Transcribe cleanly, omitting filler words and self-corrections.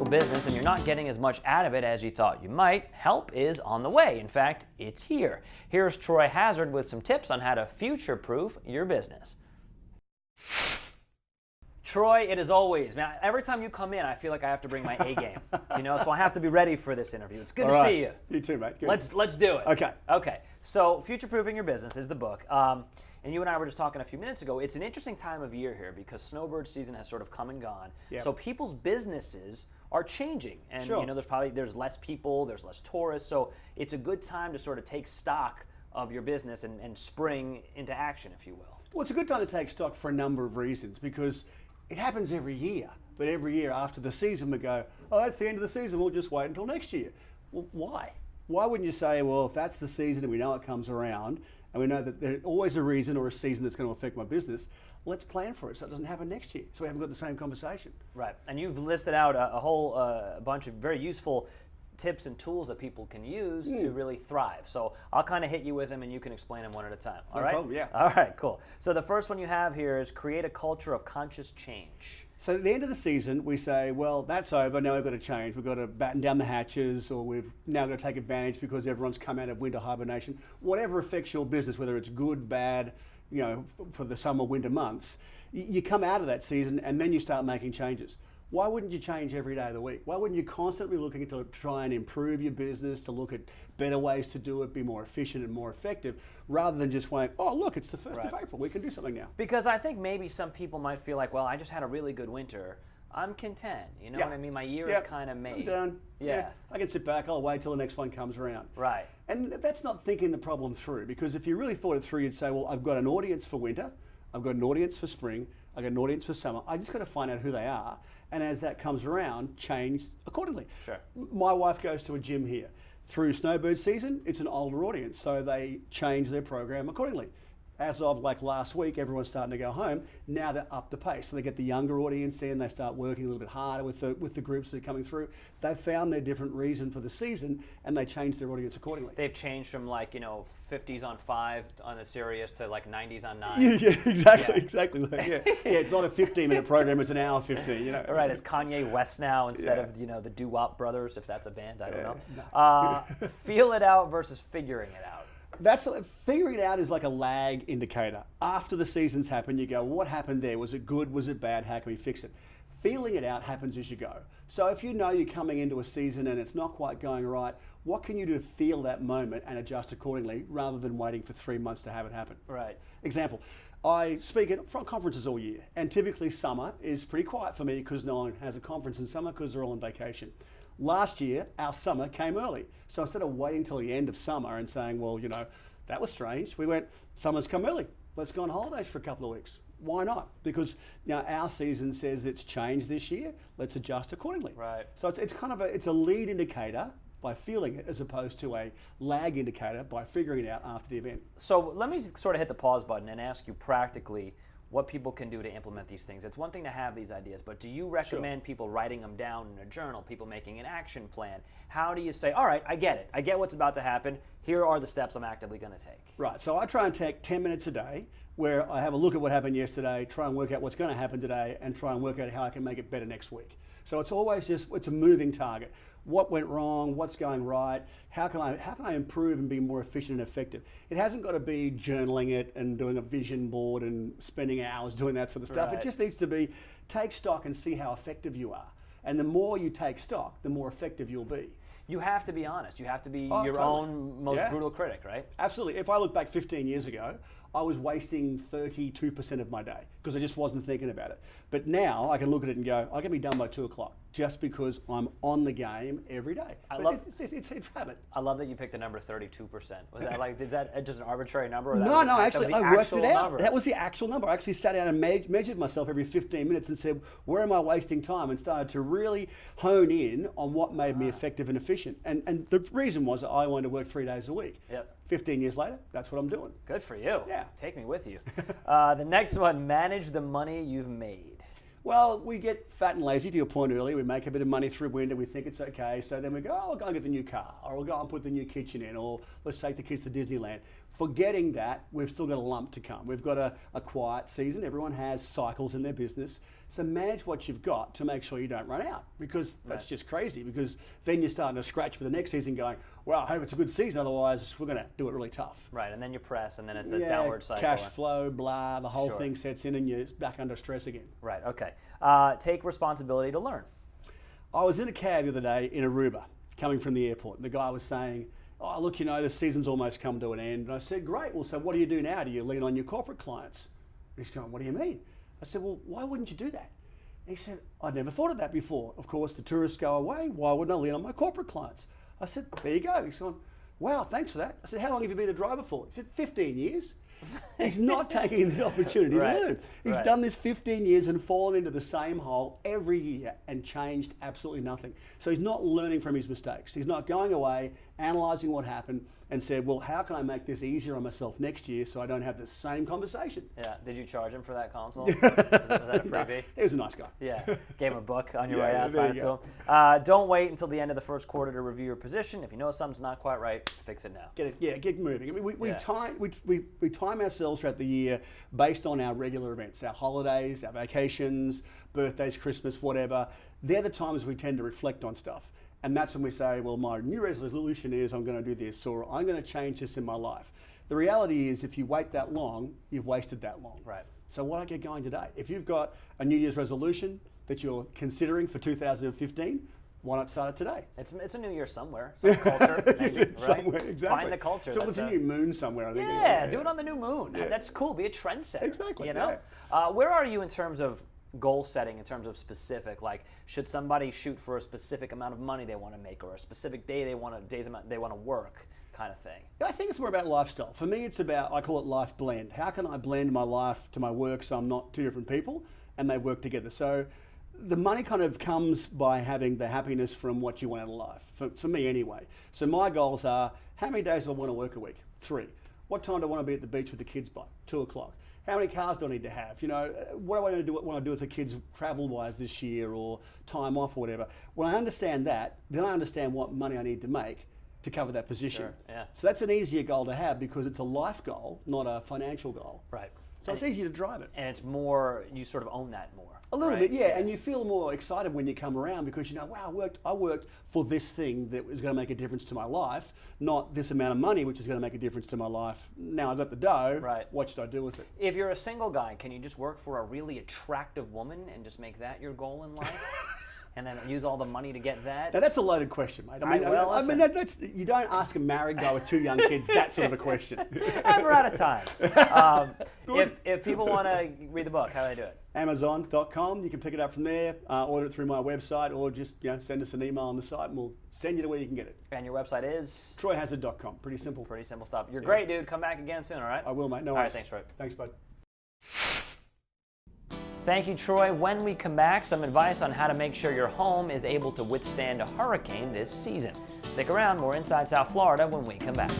business and you're not getting as much out of it as you thought you might, help is on the way. In fact, it's here. Here's Troy Hazard with some tips on how to future-proof your business. Troy, it is always, man, every time you come in, I feel like I have to bring my A game, so I have to be ready for this interview. It's good to see you. You too, mate. Good. Let's do it. Okay. So future-proofing your business is the book. And you and I were just talking a few minutes ago. It's an interesting time of year here because snowbird season has sort of come and gone. Yep. So people's businesses are changing. And sure. There's less people, there's less tourists. So it's a good time to sort of take stock of your business and spring into action, if you will. Well, it's a good time to take stock for a number of reasons because it happens every year. But every year after the season we go, oh, that's the end of the season, we'll just wait until next year. Well, why? Why wouldn't you say, well, if that's the season and we know it comes around, and we know that there's always a reason or a season that's going to affect my business, let's plan for it so it doesn't happen next year. So we haven't got the same conversation. Right. And you've listed out a whole bunch of very useful tips and tools that people can use to really thrive. So I'll kind of hit you with them and you can explain them one at a time. All right? No problem, yeah. All right, cool. So the first one you have here is create a culture of conscious change. So at the end of the season, we say, well, that's over, now we've got to change. We've got to batten down the hatches, or we've now got to take advantage because everyone's come out of winter hibernation. Whatever affects your business, whether it's good, bad, for the summer, winter months, you come out of that season and then you start making changes. Why wouldn't you change every day of the week? Why wouldn't you constantly be looking to try and improve your business, to look at better ways to do it, be more efficient and more effective, rather than just going, oh, look, it's the 1st of April, we can do something now. Because I think maybe some people might feel like, well, I just had a really good winter. I'm content, you know what I mean? My year is kind of made. I'm done. Yeah, I can sit back, I'll wait till the next one comes around. Right. And that's not thinking the problem through, because if you really thought it through, you'd say, well, I've got an audience for winter, I've got an audience for spring, I've got an audience for summer, I just got to find out who they are, and as that comes around, change accordingly. Sure. My wife goes to a gym here. Through snowbird season, it's an older audience, so they change their program accordingly. As of like last week, everyone's starting to go home. Now they're up the pace. So they get the younger audience in, they start working a little bit harder with the groups that are coming through. They've found their different reason for the season and they change their audience accordingly. They've changed from 50s on 5 on the Sirius to 90s on 9. Yeah, exactly. Yeah, it's not a 15-minute program, it's an hour 15, Right, it's Kanye West now instead of, the Doo-Wop Brothers, if that's a band, I don't know. No. Feel it out versus figuring it out. Figuring it out is like a lag indicator. After the seasons happen, you go, well, what happened there? Was it good? Was it bad? How can we fix it? Feeling it out happens as you go. So if you know you're coming into a season and it's not quite going right, what can you do to feel that moment and adjust accordingly rather than waiting for 3 months to have it happen? Right. Example, I speak at front conferences all year, and typically summer is pretty quiet for me because no one has a conference in summer because they're all on vacation. Last year, our summer came early. So instead of waiting till the end of summer and saying, well, that was strange, we went, summer's come early. Let's go on holidays for a couple of weeks. Why not? Because our season says it's changed this year. Let's adjust accordingly. Right. So it's a lead indicator by feeling it as opposed to a lag indicator by figuring it out after the event. So let me sort of hit the pause button and ask you practically what people can do to implement these things. It's one thing to have these ideas, but do you recommend people writing them down in a journal, people making an action plan? How do you say, all right, I get it. I get what's about to happen. Here are the steps I'm actively going to take. Right, so I try and take 10 minutes a day where I have a look at what happened yesterday, try and work out what's going to happen today, and try and work out how I can make it better next week. So it's always it's a moving target. What went wrong? What's going right? How can I improve and be more efficient and effective? It hasn't got to be journaling it and doing a vision board and spending hours doing that sort of stuff. Right. It just needs to be take stock and see how effective you are. And the more you take stock, the more effective you'll be. You have to be honest. You have to be your totally. own most brutal critic, right? Absolutely. If I look back 15 years ago, I was wasting 32% of my day because I just wasn't thinking about it. But now I can look at it and go, I can be done by 2 o'clock just because I'm on the game every day. It's a habit. I love that you picked the number 32%. Was that is that just an arbitrary number? Or No, actually I worked it out. Number? That was the actual number. I actually sat down and measured myself every 15 minutes and said, where am I wasting time? And started to really hone in on what made me effective and efficient. And the reason was that I wanted to work 3 days a week. Yep. 15 years later, that's what I'm doing. Good for you. Yeah. Take me with you. The next one, manage the money you've made. Well, we get fat and lazy, to your point earlier. We make a bit of money through winter. We think it's okay. So then we go, oh, I'll go and get the new car. Or we'll go and put the new kitchen in. Or let's take the kids to Disneyland. Forgetting that, we've still got a lump to come. We've got a quiet season. Everyone has cycles in their business. So manage what you've got to make sure you don't run out, because that's just crazy, because then you're starting to scratch for the next season going, well, I hope it's a good season, otherwise we're going to do it really tough. Right, and then you press, and then it's a downward cycle. Cash flow, blah, the whole thing sets in and you're back under stress again. Right, okay. Take responsibility to learn. I was in a cab the other day in Aruba, coming from the airport, and the guy was saying, oh, look, the season's almost come to an end. And I said, great, well, so what do you do now? Do you lean on your corporate clients? And he's going, what do you mean? I said, well, why wouldn't you do that? And he said, I'd never thought of that before. Of course, the tourists go away. Why wouldn't I lean on my corporate clients? I said, there you go. He's gone, wow, thanks for that. I said, how long have you been a driver for? He said, 15 years. He's not taking the opportunity to learn. He's done this 15 years and fallen into the same hole every year and changed absolutely nothing. So he's not learning from his mistakes. He's not going away, analysing what happened, and said, well, how can I make this easier on myself next year so I don't have the same conversation? Yeah. Did you charge him for that consult? Was that a freebie? No, he was a nice guy. Yeah. Gave him a book on your way out, signed it to him. Don't wait until the end of the first quarter to review your position. If you know something's not quite right, fix it now. Get moving. I mean, we time ourselves throughout the year based on our regular events, our holidays, our vacations, birthdays, Christmas, whatever. They're the times we tend to reflect on stuff. And that's when we say, well, my new resolution is I'm going to do this, or I'm going to change this in my life. The reality is, if you wait that long, you've wasted that long. Right. So why not get going today? If you've got a New Year's resolution that you're considering for 2015, why not start it today? It's a new year somewhere. Some culture, maybe, right? Somewhere, exactly. Find the culture. So it's a new moon somewhere, I think. Yeah, do it on the new moon. Yeah. That's cool. Be a trendsetter. Exactly. Where are you in terms of goal setting, in terms of specific? Like, should somebody shoot for a specific amount of money they want to make, or a specific day they want to work, kind of thing? I think it's more about lifestyle. For me, it's about, I call it life blend. How can I blend my life to my work so I'm not two different people and they work together? So the money kind of comes by having the happiness from what you want out of life, for me anyway. So my goals are, how many days do I want to work a week? 3. What time do I want to be at the beach with the kids by? 2 o'clock. How many cars do I need to have? What do I want to do with the kids travel-wise this year, or time off or whatever? When I understand that, then I understand what money I need to make to cover that position. Sure, yeah. So that's an easier goal to have, because it's a life goal, not a financial goal. Right. So it's easier to drive it. And it's more, you sort of own that more. A little bit, yeah, and you feel more excited when you come around, because wow, I worked for this thing that was going to make a difference to my life, not this amount of money which is going to make a difference to my life. Now I got the dough, what should I do with it? If you're a single guy, can you just work for a really attractive woman and just make that your goal in life? And then use all the money to get that? Now that's a loaded question, mate. I mean, that's, you don't ask a married guy with 2 young kids that sort of a question. And we're out of time. If people want to read the book, how do they do it? Amazon.com. You can pick it up from there, order it through my website, or just send us an email on the site and we'll send you to where you can get it. And your website is? TroyHazard.com. Pretty simple. Pretty simple stuff. You're great, dude. Come back again soon, all right? I will, mate. No worries. All right, thanks, Troy. Thanks, bud. Thank you, Troy. When we come back, some advice on how to make sure your home is able to withstand a hurricane this season. Stick around, more Inside South Florida when we come back.